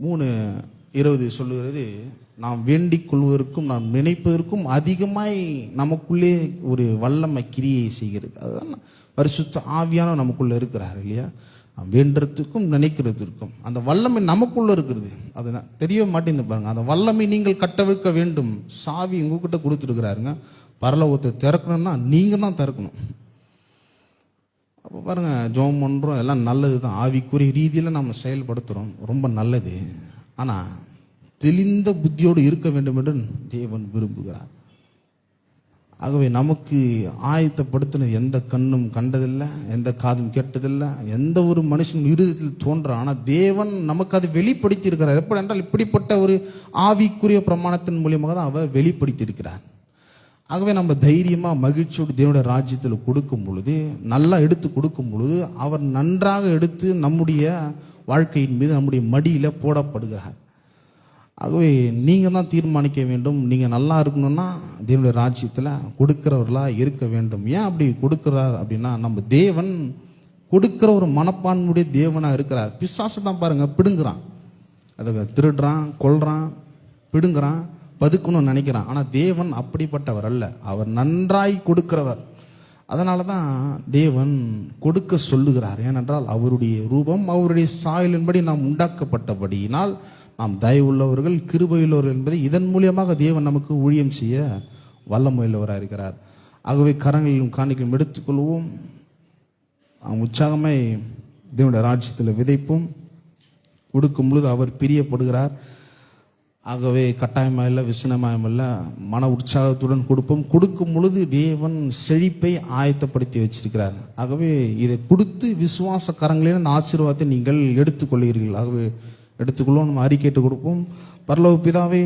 3:20 சொல்லுகிறது, நாம் வேண்டிக் கொள்வதற்கும் நாம் நினைப்பதற்கும் அதிகமாய் நமக்குள்ளே ஒரு வல்லமை கிரியை செய்கிறது. அதுதான் பரிசுத்த ஆவியான நமக்குள்ளே இருக்கிறார் இல்லையா. நாம் வேண்டுறதுக்கும் நினைக்கிறதுக்கும் அந்த வல்லமை நமக்குள்ளே இருக்கிறது. அது தெரிய மாட்டேங்குது பாருங்க. அந்த வல்லமை நீங்கள் கட்டவிழ்க்க வேண்டும். சாவி உங்ககிட்ட கொடுத்துருக்கிறாருங்க. பரலோகத்தை திறக்கணும்னா நீங்கள் தான் திறக்கணும். அப்போ பாருங்கள், ஜெபம் பண்ணுறோம், எல்லாம் நல்லது தான், ஆவிக்குரிய ரீதியில் நம்ம செயல்படுத்துகிறோம், ரொம்ப நல்லது. ஆனால் தெளிந்த புத்தியோடு இருக்க வேண்டும் என்று தேவன் விரும்புகிறார். ஆகவே நமக்கு ஆயத்தப்படுத்தின எந்த கண்ணும் கண்டதில்லை, எந்த காதும் கேட்டதில்லை, எந்த ஒரு மனுஷன் இருதயத்தில் தோன்ற. ஆனால் தேவன் நமக்கு அதை வெளிப்படுத்தி இருக்கிறார். எப்படி என்றால் இப்படிப்பட்ட ஒரு ஆவிக்குரிய பிரமாணத்தின் மூலியமாக தான் அவர் வெளிப்படுத்தி இருக்கிறார். ஆகவே நம்ம தைரியமாக மகிழ்ச்சியோடு தேவனுடைய ராஜ்யத்தில் கொடுக்கும் பொழுது, நல்லா எடுத்து கொடுக்கும் பொழுது, அவர் நன்றாக எடுத்து நம்முடைய வாழ்க்கையின் மீது நம்முடைய மடியில் போடப்படுகிறார். ஆகவே நீங்கள் தான் தீர்மானிக்க வேண்டும். நீங்கள் நல்லா இருக்கணும்னா தேவனுடைய ராஜ்யத்தில் கொடுக்கிறவர்களாக இருக்க வேண்டும். ஏன் அப்படி கொடுக்குறார் அப்படின்னா, நம்ம தேவன் கொடுக்குற ஒரு மனப்பான்மையுடைய தேவனாக இருக்கிறார். பிசாசு தான் பாருங்கள் பிடுங்குறான், அதை திருடுறான், கொல்றான், பிடுங்குறான், பதுக்கணும்னு நினைக்கிறான். ஆனால் தேவன் அப்படிப்பட்டவர் அல்ல, அவர் நன்றாய் கொடுக்கிறவர். அதனால தான் தேவன் கொடுக்க சொல்லுகிறார். ஏனென்றால் அவருடைய ரூபம், அவருடைய சாயலின்படி நாம் உண்டாக்கப்பட்டபடியினால் நாம் தயவுள்ளவர்கள், கிருபையுள்ளவர்கள் என்பதை இதன் மூலியமாக தேவன் நமக்கு ஊழியம் செய்ய வல்லமையுள்ளவராக இருக்கிறார். ஆகவே கரங்களிலும் காணிக்கையும் எடுத்துக்கொள்வோம். நாம் உற்சாகமே தேவனுடைய ராஜ்யத்தில் விதைப்போம். கொடுக்கும் பொழுது அவர் பிரியப்படுகிறார். ஆகவே கட்டாயமாயில்லை, விசனமாயில்லை, மன உற்சாகத்துடன் கொடுப்போம். கொடுக்கும் பொழுது தேவன் செழிப்பை ஆயத்தப்படுத்தி வச்சிருக்கிறார். ஆகவே இதை கொடுத்து விசுவாச கரங்களில் அந்த ஆசீர்வாதத்தை நீங்கள் எடுத்துக்கொள்கிறீர்கள். ஆகவே எடுத்துக்கொள்வோம். நம்ம அறிக்கைட்டு கொடுப்போம். பரலோக பிதாவே,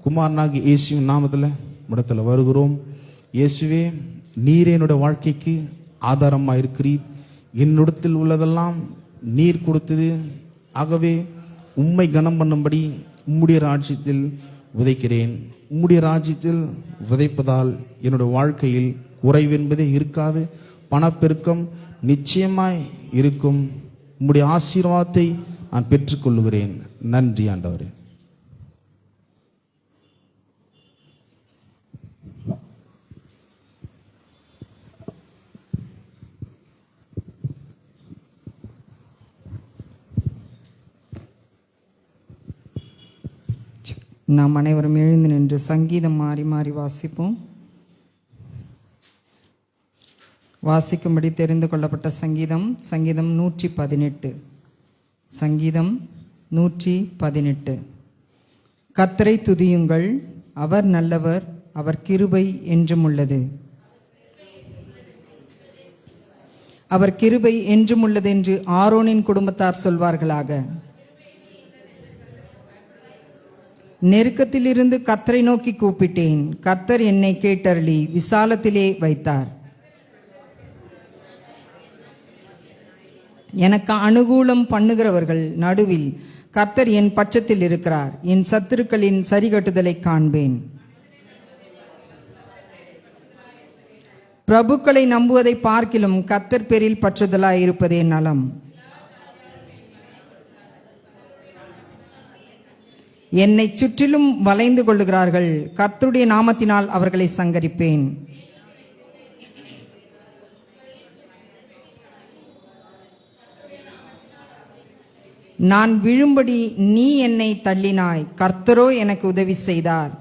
குமாரனாகி இயேசுவின் நாமத்தில் இடத்துல வருகிறோம். இயேசுவே, நீரே என்னுடைய வாழ்க்கைக்கு ஆதாரமாக இருக்கிறீர். என்னிடத்தில் உள்ளதெல்லாம் நீர் கொடுத்தது. ஆகவே உம்மை கனம் பண்ணும்படி உம்முடைய ராஜ்யத்தில் விதைக்கிறேன். உம்முடைய ராஜ்யத்தில் விதைப்பதால் என்னுடைய வாழ்க்கையில் குறைவென்பதே இருக்காது. பணப்பெருக்கம் நிச்சயமாய் இருக்கும். உம்முடைய ஆசீர்வாதத்தை நான் பெற்றுக்கொள்ளுகிறேன். நன்றி ஆண்டவரே. நாம் அனைவரும் எழுந்து நின்று சங்கீதம் மாறி மாறி வாசிப்போம். வாசிக்கும்படி தெரிந்து கொள்ளப்பட்ட சங்கீதம் 118. சங்கீதம் 118. கர்த்தரை துதியுங்கள், அவர் நல்லவர், அவர் கிருபை என்றும் உள்ளது. அவர் கிருபை என்றும் உள்ளது என்று ஆரோனின் குடும்பத்தார் சொல்வார்களாக. நெருக்கத்திலிருந்து கர்த்தரை நோக்கி கூப்பிட்டேன். கர்த்தர் என்னை கேட்டருளி விசாலத்திலே வைத்தார். எனக்கு அனுகூலம் பண்ணுகிறவர்கள் நடுவில் கர்த்தர் என் பட்சத்தில் இருக்கிறார். என் சத்துருக்களின் சரிகட்டுதலை காண்பேன். பிரபுக்களை நம்புவதை பார்க்கிலும் கர்த்தர் பேரில் பற்றுதலாய் இருப்பதே நலம். என்னை சுற்றிலும் வளைந்து கொள்ளுகிறார்கள். கர்த்தருடைய நாமத்தினால் அவர்களை சங்கரிப்பேன். நான் விழும்படி நீ என்னை தள்ளினாய், கர்த்தரோ எனக்கு உதவி செய்தார்.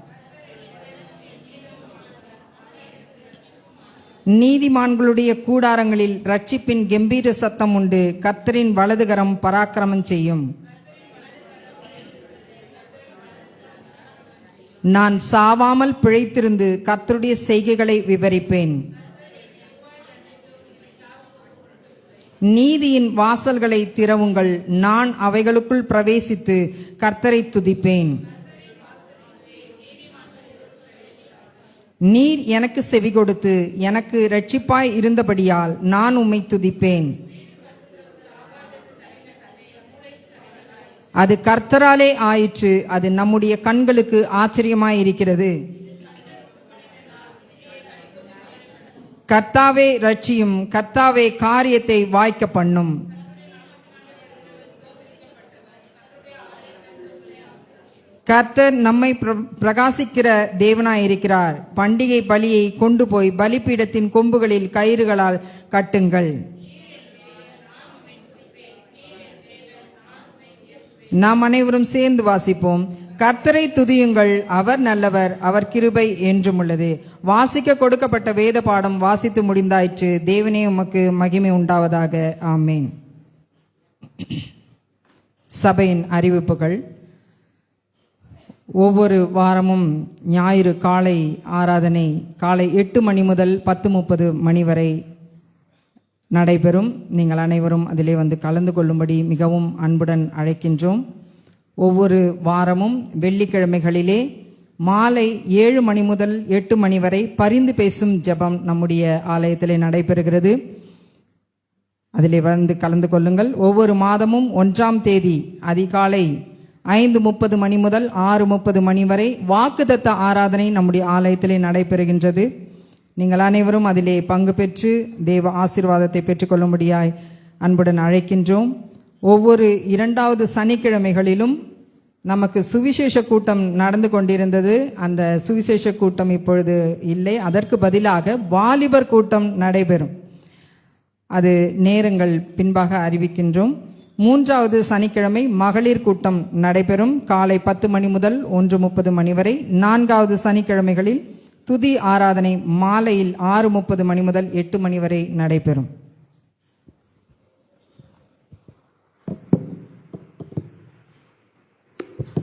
நீதிமான்களுடைய கூடாரங்களில் இரட்சிப்பின் கெம்பீர சத்தம் உண்டு. கர்த்தரின் வலதுகரம் பராக்கிரமம் செய்யும். நான் சாவாமல் பிழைத்திருந்து கர்த்தருடைய செய்கைகளை விவரிப்பேன். நீதியின் வாசல்களை திறவுங்கள், நான் அவைகளுக்குள் பிரவேசித்து கர்த்தரை துதிப்பேன். நீர் எனக்கு செவி கொடுத்து எனக்கு இரட்சிப்பாய் இருந்தபடியால் நான் உம்மை துதிப்பேன். அது கர்த்தராலே ஆயிற்று, அது நம்முடைய கண்களுக்கு ஆச்சரியமாயிருக்கிறது. கர்த்தாவே ரட்சியும், கர்த்தாவே காரியத்தை வாய்க்க பண்ணும். கர்த்தர் நம்மை பிரகாசிக்கிற தேவனாயிருக்கிறார். பண்டிகை பலியை கொண்டு போய் பலிபீடத்தின் கொம்புகளில் கயிறுகளால் கட்டுங்கள். நாம் அனைவரும் சேர்ந்து வாசிப்போம். கர்த்தரை துதியுங்கள், அவர் நல்லவர், அவர் கிருபை என்றும் உள்ளது. வாசிக்க கொடுக்கப்பட்ட வேத பாடம் வாசித்து முடிந்தாயிற்று. தேவனே உமக்கு மகிமை உண்டாவதாக. ஆமேன். சபையின் அறிவிப்புகள். ஒவ்வொரு வாரமும் ஞாயிறு காலை ஆராதனை காலை 8 மணி முதல் 10:30 மணி வரை நடைபெறும். நீங்கள் அனைவரும் அதிலே வந்து கலந்து கொள்ளும்படி மிகவும் அன்புடன் அழைக்கின்றோம். ஒவ்வொரு வாரமும் வெள்ளிக்கிழமைகளிலே மாலை 7 மணி முதல் 8 மணி வரை பரிந்து பேசும் ஜெபம் நம்முடைய ஆலயத்திலே நடைபெறுகிறது. அதிலே வந்து கலந்து கொள்ளுங்கள். ஒவ்வொரு மாதமும் 1ஆம் தேதி அதிகாலை 5:30 மணி முதல் 6:30 மணி வரை வாக்குத்தத்த ஆராதனை நம்முடைய ஆலயத்திலே நடைபெறுகின்றது. நீங்கள் அனைவரும் அதிலே பங்கு பெற்று தேவ ஆசீர்வாதத்தை பெற்றுக்கொள்ளும்படியாய் அன்புடன் அழைக்கின்றோம். ஒவ்வொரு 2வது சனிக்கிழமைகளிலும் நமக்கு சுவிசேஷ கூட்டம் நடந்து கொண்டிருந்தது. அந்த சுவிசேஷ கூட்டம் இப்பொழுது இல்லை. அதற்கு பதிலாக வாலிபர் கூட்டம் நடைபெறும். அது நேரங்கள் பின்பாக அறிவிக்கின்றோம். 3வது சனிக்கிழமை மகளிர் கூட்டம் நடைபெறும். காலை 10 மணி முதல் 1:30 மணி வரை. 4வது சனிக்கிழமைகளில் துதி ஆராதனை மாலையில் 6:30 மணி முதல் 8 மணி வரை நடைபெறும்.